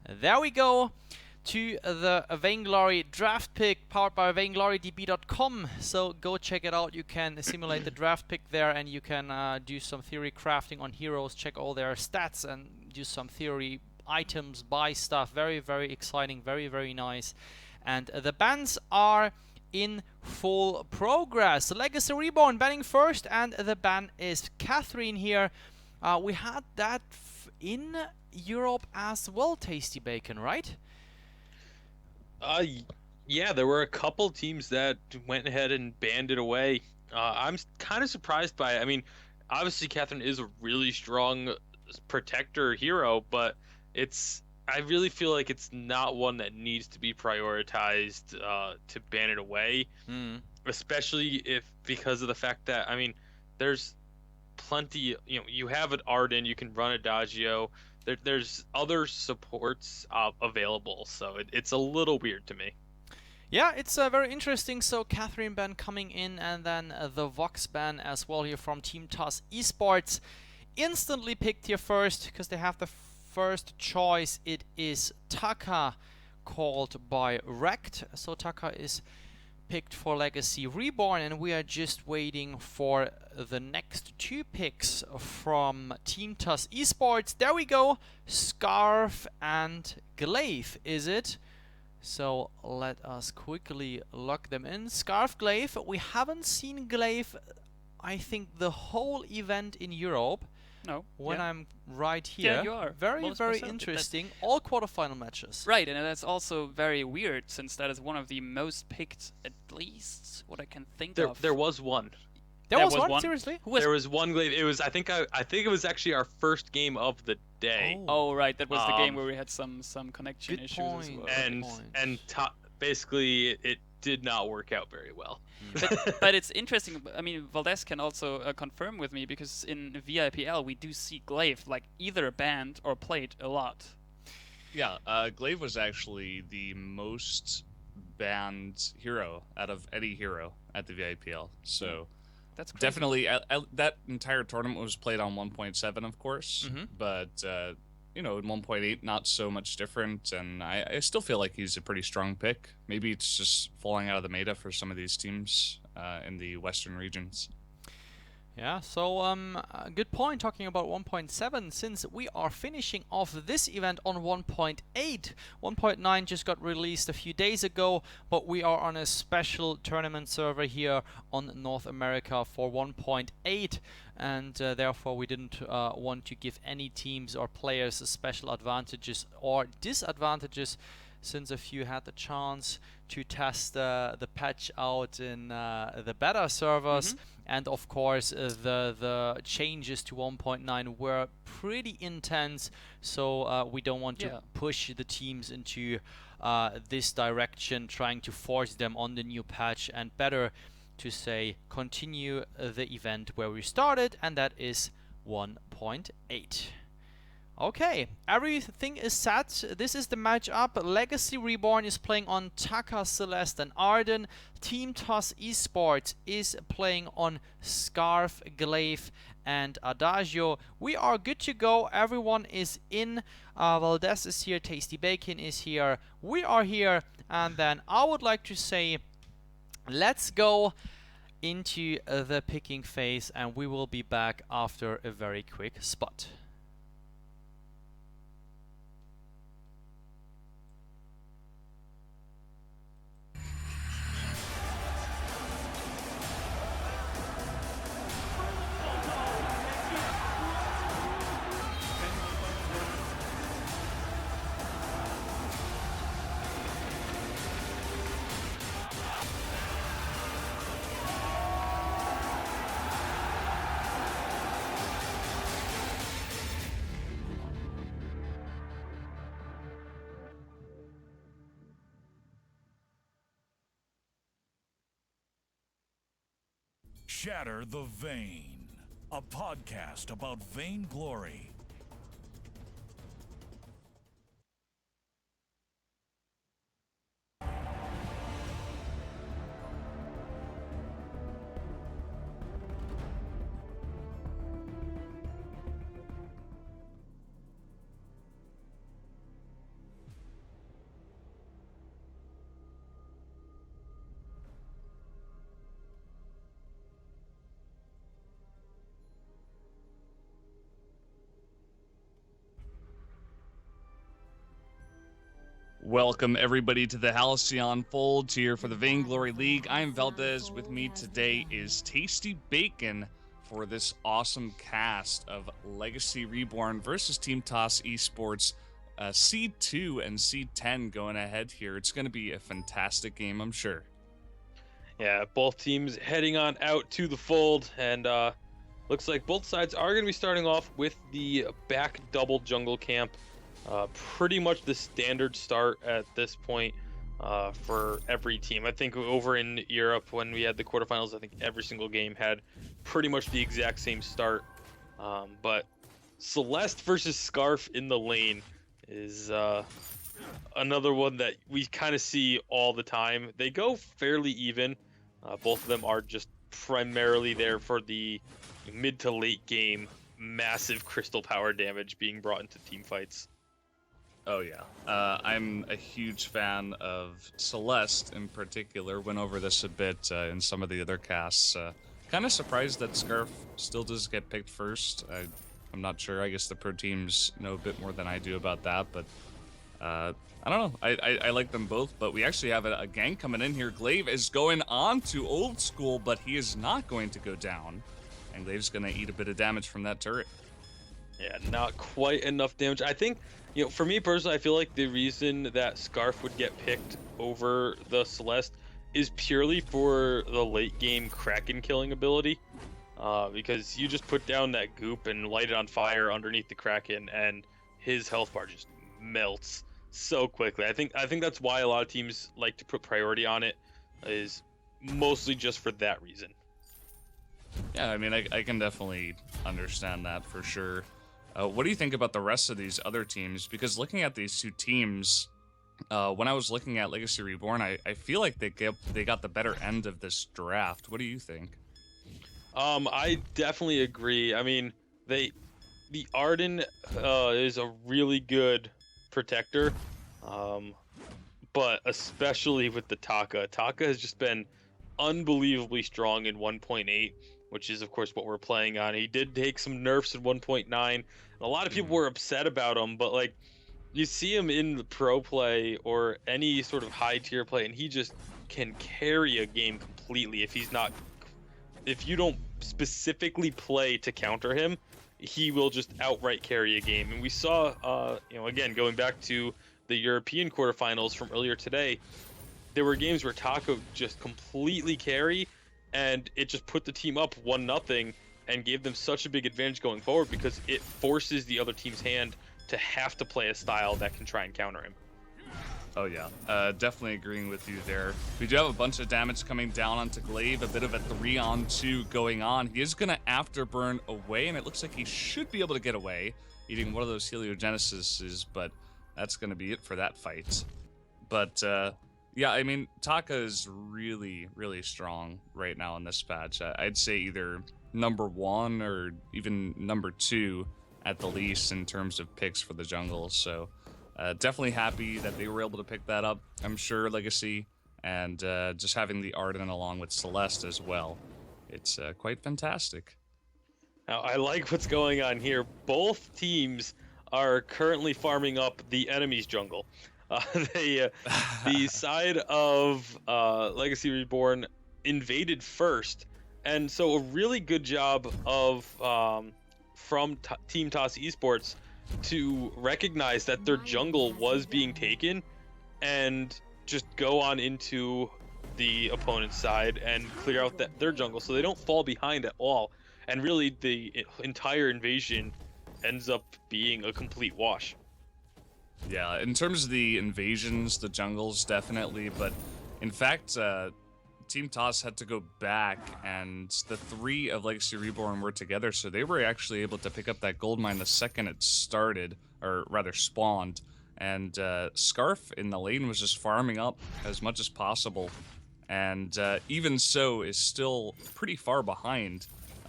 There we go to the Vainglory draft pick powered by vainglorydb.com. So go check it out. You can simulate the draft pick there, and you can do some theory crafting on heroes, check all their stats, and do some theory items, buy stuff. Very, very exciting, very, very nice. And the bans are in full progress. Legacy Reborn banning first, and the ban is Catherine here. We had that in Europe as well, Tasty Bacon, right? Yeah, there were a couple teams that went ahead and banned it away. I'm kind of surprised by it. I mean, obviously Catherine is a really strong protector hero, but I really feel like it's not one that needs to be prioritized to ban it away, especially because of the fact that, I mean, there's plenty, you have an Arden, you can run Adagio. There's other supports available, so it's a little weird to me. Yeah, it's very interesting. So Catherine ban coming in, and then the Vox ban as well here from Team TAS eSports. Instantly picked here first because they have the first choice. It is Taka, called by Rect. So Taka is picked for Legacy Reborn, and we are just waiting for the next two picks from Team TAS eSports. There we go. Scarf and Glaive, is it? So let us quickly lock them in. Scarf, Glaive. We haven't seen Glaive, I think, the whole event in Europe. No. When I'm right here. Yeah, you are. Very, very interesting. All quarterfinal matches. Right, and that's also very weird, since that is one of the most picked, at least what I can think of. There was one. There was one? Seriously? There was one Glaive. It was I think it was actually our first game of the day. Oh right, that was the game where we had some connection issues as well. And basically it did not work out very well. But it's interesting. I mean, Valdez can also confirm with me, because in VIPL we do see Glaive like either banned or played a lot. Yeah, Glaive was actually the most banned hero out of any hero at the VIPL. So that's crazy. Definitely that entire tournament was played on 1.7, of course, but in 1.8 not so much different, and I still feel like he's a pretty strong pick. Maybe it's just falling out of the meta for some of these teams in the western regions. Yeah, so good point talking about 1.7, since we are finishing off this event on 1.8. 1.9 just got released a few days ago, but we are on a special tournament server here on North America for 1.8, and therefore we didn't want to give any teams or players special advantages or disadvantages, since a few had the chance to test the patch out in the beta servers. And of course, the changes to 1.9 were pretty intense, so we don't want to push the teams into this direction, trying to force them on the new patch, and better to say continue the event where we started, and that is 1.8. Okay, everything is set. This is the matchup. Legacy Reborn is playing on Taka, Celeste, and Arden. Team TAS eSports is playing on Scarf, Glaive, and Adagio. We are good to go. Everyone is in. Valdez is here. Tasty Bacon is here. We are here. And then I would like to say, let's go into the picking phase, and we will be back after a very quick spot. Shatter the Vain, a podcast about vainglory. Welcome everybody to the Halcyon Fold here for the Vainglory League. I'm Valdez. With me today is Tasty Bacon for this awesome cast of Legacy Reborn versus Team TAS eSports. Seed 2 and Seed 10 going ahead here. It's going to be a fantastic game, I'm sure. Yeah, both teams heading on out to the fold, and looks like both sides are going to be starting off with the back double jungle camp. Pretty much the standard start at this point for every team. I think over in Europe when we had the quarterfinals, I think every single game had pretty much the exact same start. But Celeste versus Scarf in the lane is another one that we kind of see all the time. They go fairly even. Both of them are just primarily there for the mid to late game massive crystal power damage being brought into team fights. Oh yeah, I'm a huge fan of Celeste in particular. Went over this a bit in some of the other casts. Kind of surprised that Scarf still does get picked first. I'm not sure. I guess the pro teams know a bit more than I do about that, but I don't know. I like them both, but we actually have a gang coming in here. Glaive is going on to Old School, but he is not going to go down, and Glaive's going to eat a bit of damage from that turret. Yeah, not quite enough damage. I think, you know, for me personally, I feel like the reason that Scarf would get picked over the Celeste is purely for the late game Kraken killing ability. Because you just put down that goop and light it on fire underneath the Kraken, and his health bar just melts so quickly. I think that's why a lot of teams like to put priority on it, is mostly just for that reason. Yeah, I mean, I can definitely understand that for sure. What do you think about the rest of these other teams? Because looking at these two teams, when I was looking at Legacy Reborn, I feel like they got the better end of this draft. What do you think? I definitely agree. I mean, the Arden is a really good protector, but especially with the Taka. Taka has just been unbelievably strong in 1.8, which is of course what we're playing on. He did take some nerfs in 1.9, and a lot of people were upset about him, but like, you see him in the pro play or any sort of high tier play, and he just can carry a game completely. If you don't specifically play to counter him, he will just outright carry a game. And we saw, again, going back to the European quarterfinals from earlier today, there were games where Taco just completely carry, and it just put the team up 1-0 and gave them such a big advantage going forward, because it forces the other team's hand to have to play a style that can try and counter him. Oh yeah, definitely agreeing with you there. We do have a bunch of damage coming down onto Glaive, a bit of a 3-on-2 going on. He is going to afterburn away, and it looks like he should be able to get away, eating one of those Heliogenesises, but that's going to be it for that fight. But yeah, I mean, Taka is really, really strong right now in this patch. I'd say either number 1 or even number 2 at the least in terms of picks for the jungle, so definitely happy that they were able to pick that up. I'm sure Legacy, and just having the Arden along with Celeste as well. It's quite fantastic. Now, I like what's going on here. Both teams are currently farming up the enemy's jungle. The side of Legacy Reborn invaded first, and so a really good job of from Team TAS eSports to recognize that their jungle was being taken and just go on into the opponent's side and clear out their jungle, so they don't fall behind at all. And really, the entire invasion ends up being a complete wash. Yeah, in terms of the invasions, the jungles definitely, but in fact, Team TAS had to go back, and the 3 of Legacy Reborn were together, so they were actually able to pick up that gold mine the second it started, or rather spawned. And Scarf in the lane was just farming up as much as possible, and even so is still pretty far behind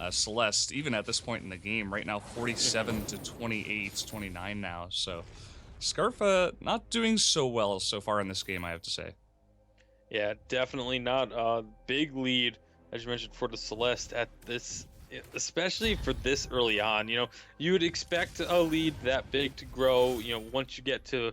Celeste, even at this point in the game. Right now, 47 to 28, 29 now, so Scarf not doing so well so far in this game, I have to say. Yeah, definitely not a big lead, as you mentioned, for the Celeste at this, especially for this early on. You know, you would expect a lead that big to grow, you know, once you get to,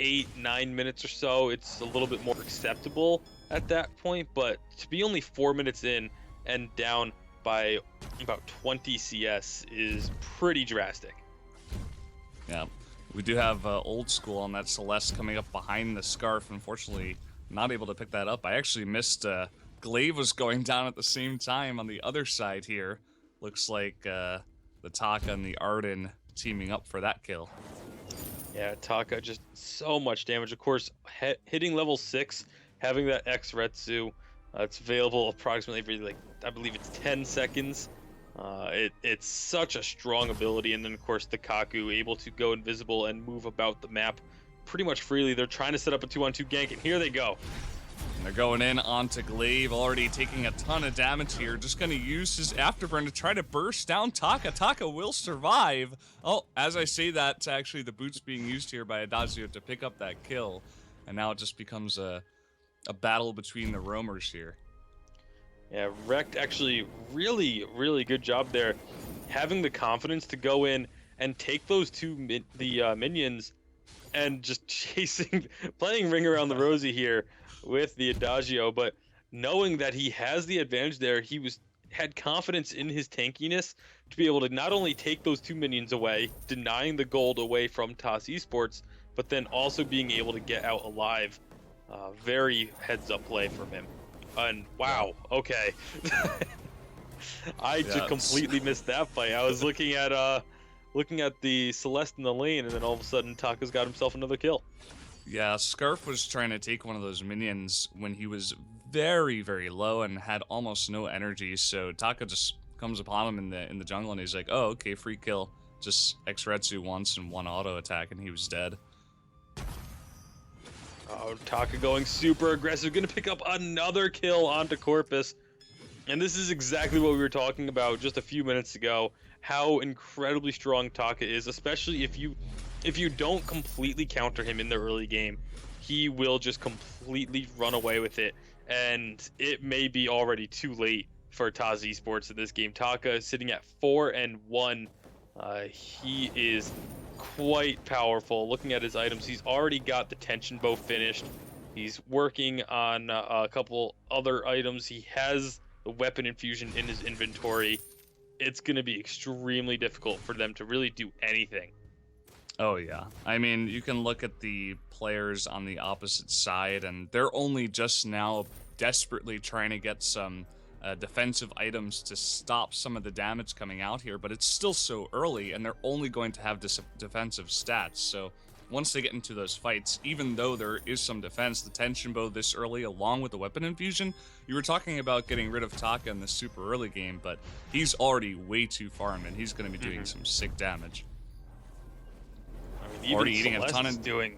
8-9 minutes or so, it's a little bit more acceptable at that point. But to be only 4 minutes in and down by about 20 CS is pretty drastic. Yeah, we do have Old School on that Celeste coming up behind the Scarf. Unfortunately, not able to pick that up. I actually missed Glaive was going down at the same time on the other side here. Looks like the Taka and the Arden teaming up for that kill. Yeah, Taka, just so much damage. Of course, hitting level 6, having that X Retsu, it's available approximately every, like, I believe it's 10 seconds. It's such a strong ability. And then, of course, the Kaku, able to go invisible and move about the map pretty much freely. They're trying to set up a 2-on-2 gank, and here they go. And they're going in onto Glaive, already taking a ton of damage here. Just going to use his Afterburn to try to burst down Taka. Taka will survive. Oh, as I say that, actually the boot's being used here by Adagio to pick up that kill. And now it just becomes a battle between the roamers here. Yeah, Rekt actually really, really good job there. Having the confidence to go in and take those two minions and just chasing, playing Ring Around the Rosie here with the Adagio, but knowing that he has the advantage there, he had confidence in his tankiness to be able to not only take those two minions away, denying the gold away from TAS eSports, but then also being able to get out alive. Very heads-up play from him. And wow, okay. I just completely missed that fight. I was looking at the Celeste in the lane, and then all of a sudden Taka's got himself another kill. Yeah, Scarf was trying to take one of those minions when he was very, very low and had almost no energy. So Taka just comes upon him in the jungle, and he's like, "Oh, okay, free kill." Just X-Retsu once and one auto attack, and he was dead. Oh, Taka going super aggressive, gonna pick up another kill onto Corpus. And this is exactly what we were talking about just a few minutes ago, how incredibly strong Taka is, especially if you don't completely counter him in the early game. He will just completely run away with it, and it may be already too late for TAS eSports in this game. Taka is sitting at 4-1. He is quite powerful. Looking at his items, he's already got the tension bow finished. He's working on a couple other items. He has the weapon infusion in his inventory. It's going to be extremely difficult for them to really do anything. Oh yeah, I mean, you can look at the players on the opposite side, and they're only just now desperately trying to get some defensive items to stop some of the damage coming out here, but it's still so early, and they're only going to have defensive stats. So once they get into those fights, even though there is some defense, the tension bow this early along with the weapon infusion, you were talking about getting rid of Taka in the super early game, but he's already way too farmed, and he's going to be doing some sick damage. I mean, already even eating Celeste a ton is of doing.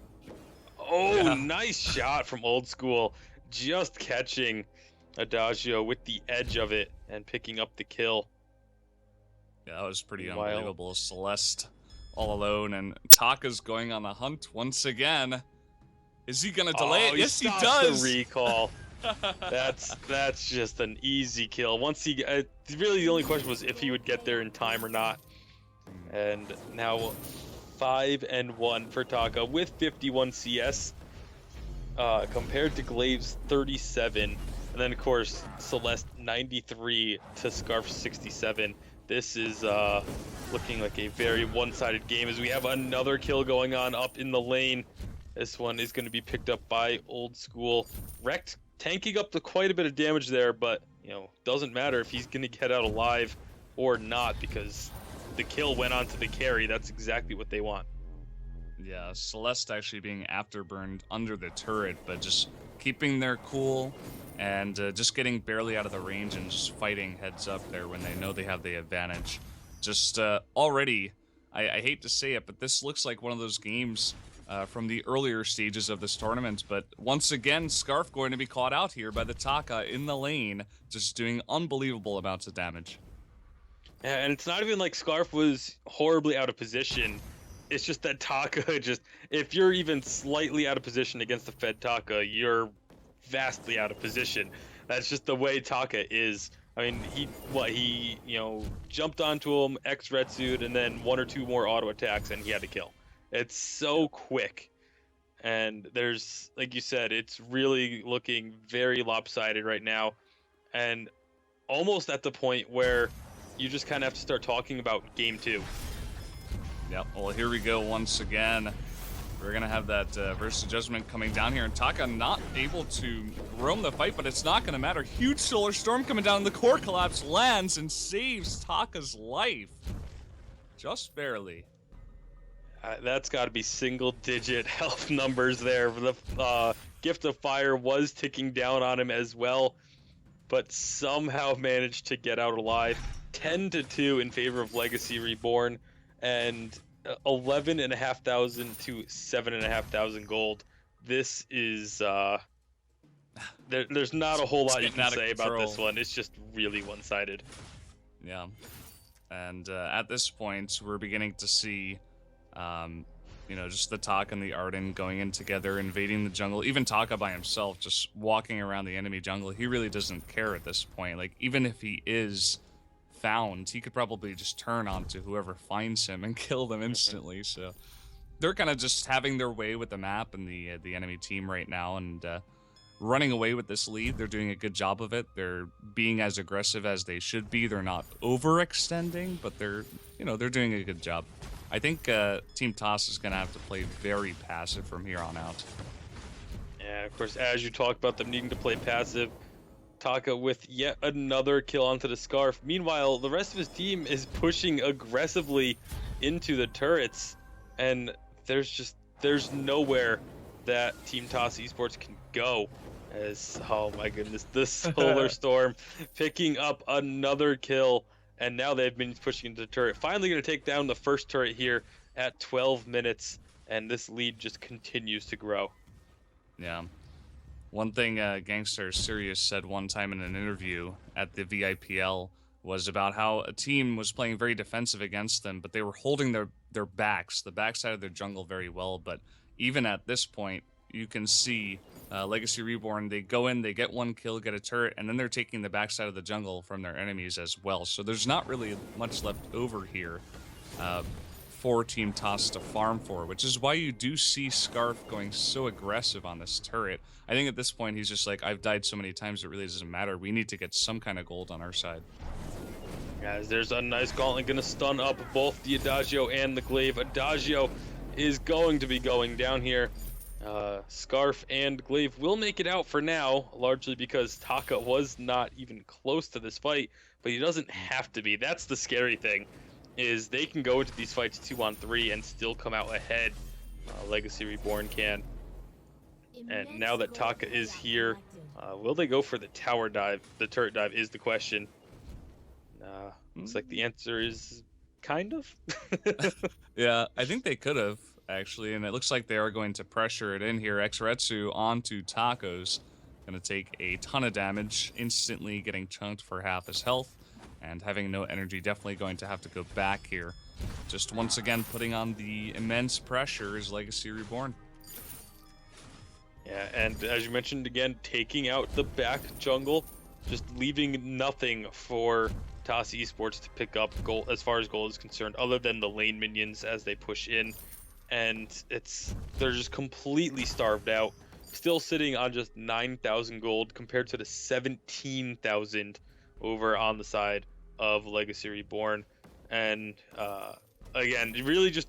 Oh, yeah. Nice shot from Old School, just catching Adagio with the edge of it and picking up the kill. Yeah, that was pretty unbelievable. Celeste all alone, and Taka's going on the hunt once again. Is he gonna delay it? Yes, he does. The recall. That's just an easy kill. Once he really the only question was if he would get there in time or not. And now 5-1 for Taka with 51 CS compared to Glaive's 37. And then, of course, Celeste 93 to Scarf 67. This is looking like a very one-sided game as we have another kill going on up in the lane. This one is going to be picked up by Old School. Rekt tanking up to quite a bit of damage there, but, you know, doesn't matter if he's going to get out alive or not because the kill went on to the carry. That's exactly what they want. Yeah, Celeste actually being afterburned under the turret, but just keeping their cool and just getting barely out of the range and just fighting heads up there when they know they have the advantage. Just already, I hate to say it, but this looks like one of those games from the earlier stages of this tournament. But once again, Scarf going to be caught out here by the Taka in the lane, just doing unbelievable amounts of damage. Yeah, and it's not even like Scarf was horribly out of position. It's just that Taka if you're even slightly out of position against the Fed Taka, you're vastly out of position. That's just the way Taka is. I mean, he jumped onto him, X-Retsu'd, and then one or two more auto attacks, and he had to kill. It's so quick. And there's, like you said, it's really looking very lopsided right now, and almost at the point where you just kind of have to start talking about game 2. Yep, well, here we go once again. We're going to have that Versus Judgment coming down here, and Taka not able to roam the fight, but it's not going to matter. Huge Solar Storm coming down, the core collapse lands and saves Taka's life. Just barely. That's got to be single-digit health numbers there. The Gift of Fire was ticking down on him as well, but somehow managed to get out alive. 10-2 in favor of Legacy Reborn, and 11,500 to 7,500 gold. This is there's not a whole lot you can say about this one. It's just really one-sided. Yeah, and at this point, we're beginning to see, you know, just the Taka and the Arden going in together, invading the jungle. Even Taka by himself, just walking around the enemy jungle. He really doesn't care at this point. Like, even if he is found, he could probably just turn onto whoever finds him and kill them instantly. So they're kind of just having their way with the map and the enemy team right now, and running away with this lead. They're doing a good job of it. They're being as aggressive as they should be. They're not overextending, but they're doing a good job. I think Team TAS is going to have to play very passive from here on out. Yeah, of course, as you talked about them needing to play passive, Taka with yet another kill onto the Scarf. Meanwhile, the rest of his team is pushing aggressively into the turrets, and there's nowhere that Team TAS eSports can go. As, oh my goodness, this Solar Storm picking up another kill, and now they've been pushing into the turret. Finally going to take down the first turret here at 12 minutes, and this lead just continues to grow. Yeah. One thing Gangster Sirius said one time in an interview at the VIPL was about how a team was playing very defensive against them, but they were holding their backs, the backside of their jungle very well. But even at this point, you can see Legacy Reborn, they go in, they get one kill, get a turret, and then they're taking the backside of the jungle from their enemies as well. So there's not really much left over here for Team TAS to farm for, which is why you do see Scarf going so aggressive on this turret. I think at this point he's just like, I've died so many times it really doesn't matter. We need to get some kind of gold on our side. Guys, there's a nice gauntlet going to stun up both the Adagio and the Glaive. Adagio is going to be going down here. Scarf and Glaive will make it out for now, largely because Taka was not even close to this fight, but he doesn't have to be. That's the scary thing, is they can go into these fights 2-on-3 and still come out ahead. Legacy Reborn can. And now that Taka is here, will they go for the tower dive? The turret dive is the question. Looks like the answer is kind of. Yeah, I think they could have, actually, and it looks like they are going to pressure it in here. Xretsu onto Tacos. Going to take a ton of damage, instantly getting chunked for half his health, and having no energy, definitely going to have to go back here. Just once again putting on the immense pressure is Legacy Reborn. Yeah, and as you mentioned again, taking out the back jungle, just leaving nothing for TAS eSports to pick up gold as far as gold is concerned, other than the lane minions as they push in. And they're just completely starved out, still sitting on just 9,000 gold compared to the 17,000 over on the side of Legacy Reborn. And again, really just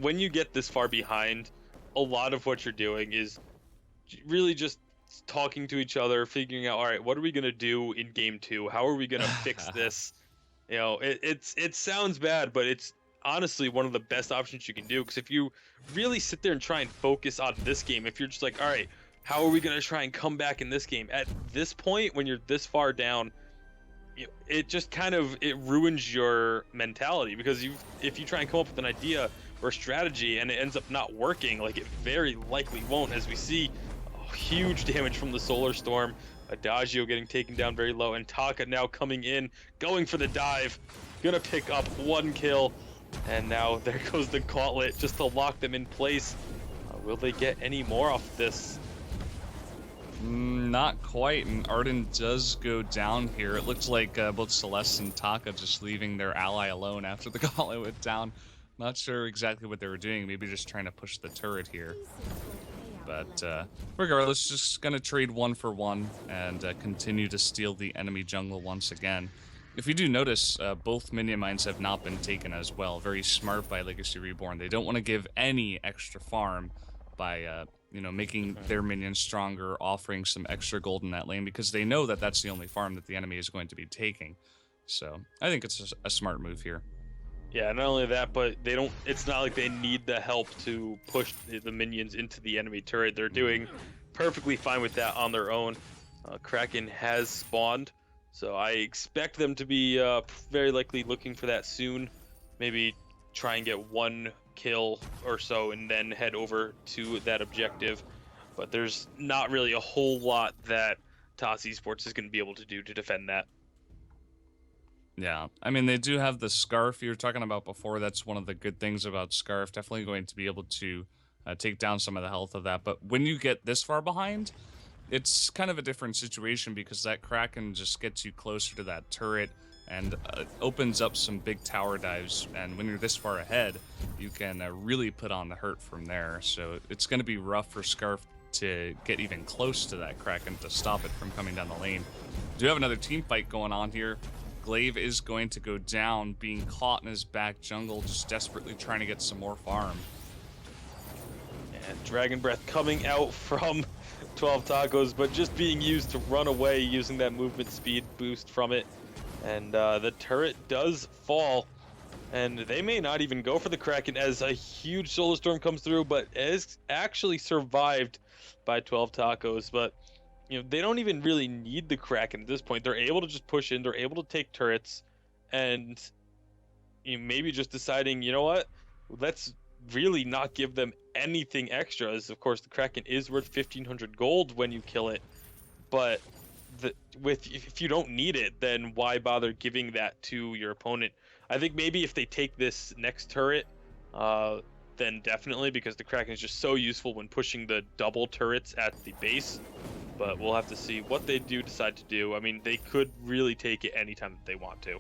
when you get this far behind, a lot of what you're doing is really just talking to each other, figuring out, all right, what are we going to do in game 2? How are we going to fix this? You know, it sounds bad, but it's honestly one of the best options you can do, because if you really sit there and try and focus on this game, if you're just like, all right, how are we going to try and come back in this game? At this point, when you're this far down, it just kind of, it ruins your mentality, because if you try and come up with an idea or strategy and it ends up not working, like it very likely won't, as we see huge damage from the Solar Storm. Adagio getting taken down very low, and Taka now coming in, going for the dive, gonna pick up one kill, and now there goes the gauntlet just to lock them in place. Will they get any more off this? Not quite, and Arden does go down here. It looks like both Celeste and Taka just leaving their ally alone after the gauntlet went down. Not sure exactly what they were doing, maybe just trying to push the turret here. But regardless, just going to trade 1 for 1 and continue to steal the enemy jungle once again. If you do notice, both minion mines have not been taken as well. Very smart by Legacy Reborn. They don't want to give any extra farm by making their minions stronger, offering some extra gold in that lane, because they know that that's the only farm that the enemy is going to be taking. So I think it's a smart move here. Yeah, not only that, but they don't. It's not like they need the help to push the minions into the enemy turret. They're doing perfectly fine with that on their own. Kraken has spawned, so I expect them to be very likely looking for that soon. Maybe try and get 1 kill or so and then head over to that objective. But there's not really a whole lot that TAS eSports is going to be able to do to defend that. Yeah, I mean, they do have the Scarf you were talking about before. That's one of the good things about Scarf. Definitely going to be able to take down some of the health of that. But when you get this far behind, it's kind of a different situation, because that Kraken just gets you closer to that turret and opens up some big tower dives. And when you're this far ahead, you can really put on the hurt from there. So it's going to be rough for Scarf to get even close to that Kraken to stop it from coming down the lane. We do have another team fight going on here. Glaive is going to go down, being caught in his back jungle, just desperately trying to get some more farm. And Dragon Breath coming out from 12 Tacos, but just being used to run away using that movement speed boost from it. And the turret does fall, and they may not even go for the Kraken as a huge Solar Storm comes through, but is actually survived by 12 Tacos. But they don't even really need the Kraken at this point. They're able to just push in. They're able to take turrets, and maybe just deciding, you know what, let's really not give them anything extra. As of course, the Kraken is worth 1,500 gold when you kill it, but if you don't need it, then why bother giving that to your opponent? I think maybe if they take this next turret, then definitely, because the Kraken is just so useful when pushing the double turrets at the base. But we'll have to see what they do decide to do. I mean, they could really take it anytime that they want to.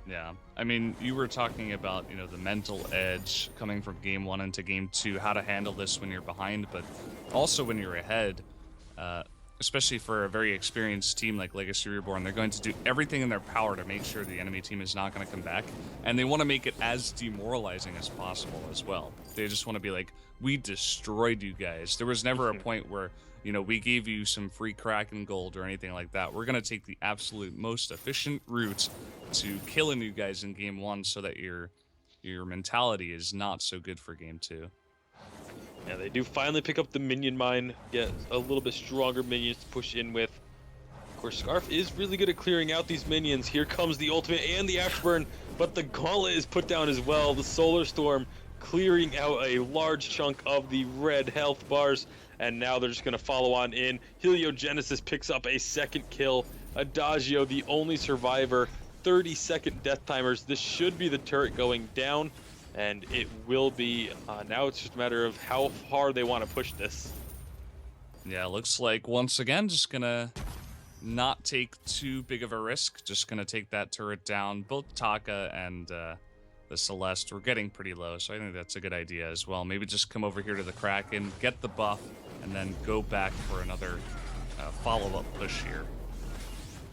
Yeah, I mean, you were talking about, the mental edge coming from game 1 into game 2, how to handle this when you're behind, but also when you're ahead, especially for a very experienced team like Legacy Reborn. They're going to do everything in their power to make sure the enemy team is not going to come back, and they want to make it as demoralizing as possible as well. They just want to be like, we destroyed you guys. There was never a point where, we gave you some free Kraken gold or anything like that. We're going to take the absolute most efficient route to killing you guys in game 1 so that your mentality is not so good for game 2. Yeah, they do finally pick up the minion mine, get a little bit stronger minions to push in with. Of course, Scarf is really good at clearing out these minions. Here comes the ultimate and the afterburn, but the gauntlet is put down as well. The Solar Storm clearing out a large chunk of the red health bars, and now they're just going to follow on in. Heliogenesis picks up a second kill. Adagio, the only survivor, 30-second death timers. This should be the turret going down, and it will be. Now it's just a matter of how far they want to push this. Yeah, looks like once again just gonna not take too big of a risk. Just gonna take that turret down. Both Taka and the Celeste were getting pretty low, so I think that's a good idea as well. Maybe just come over here to the Kraken, get the buff, and then go back for another follow-up push here.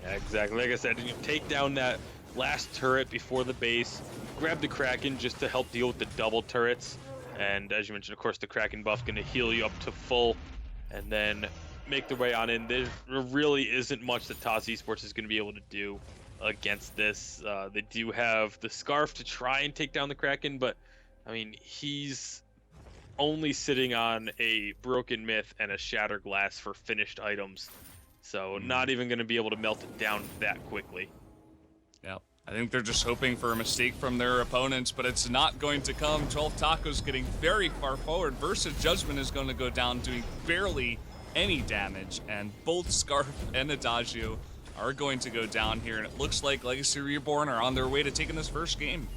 Yeah, exactly. Like I said, you take down that last turret before the base, grab the Kraken just to help deal with the double turrets, and as you mentioned, of course, the Kraken buff going to heal you up to full, and then make their way on in. There really isn't much that TAS eSports is going to be able to do against this. They do have the Scarf to try and take down the Kraken, but I mean, he's only sitting on a Broken Myth and a Shatter Glass for finished items, so not even going to be able to melt it down that quickly. Yep. I think they're just hoping for a mistake from their opponents, but it's not going to come. 12 Tacos getting very far forward. Versa Judgment is going to go down, doing barely any damage, and both Scarf and Adagio are going to go down here, and it looks like Legacy Reborn are on their way to taking this first game.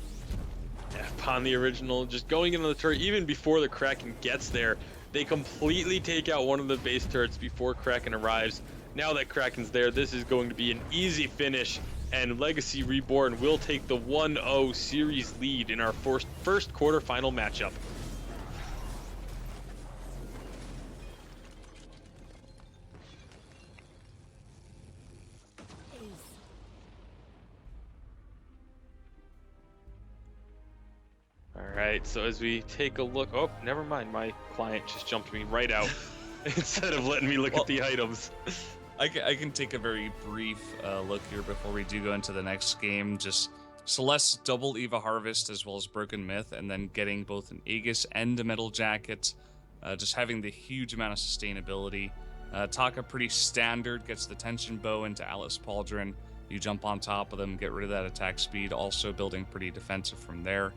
Yeah, upon the original, just going into the turret, even before the Kraken gets there, they completely take out one of the base turrets before Kraken arrives. Now that Kraken's there, this is going to be an easy finish, and Legacy Reborn will take the 1-0 series lead in our first quarterfinal matchup. All right, so as we take a look, oh, never mind, my client just jumped me right out instead of letting me look at the items. I can take a very brief look here before we do go into the next game. Just Celeste double Eva Harvest as well as Broken Myth, and then getting both an Aegis and a Metal Jacket. Just having the huge amount of sustainability. Taka pretty standard, gets the Tension Bow into Alice Pauldron. You jump on top of them, get rid of that attack speed, also building pretty defensive from there.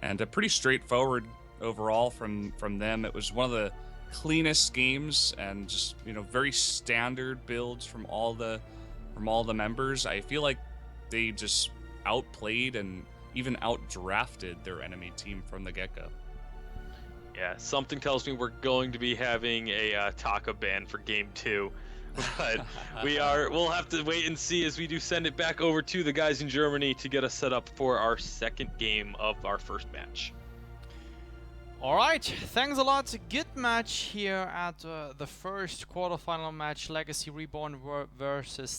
And pretty straightforward overall from them. It was one of the cleanest games and just, you know, very standard builds from all the members. I feel like they just outplayed and even outdrafted their enemy team from the get-go. Yeah, something tells me we're going to be having a Taka ban for game 2. But we'll have to wait and see as we do send it back over to the guys in Germany to get us set up for our second game of our first match. All right, thanks a lot. Good match here at the first quarterfinal match, Legacy Reborn versus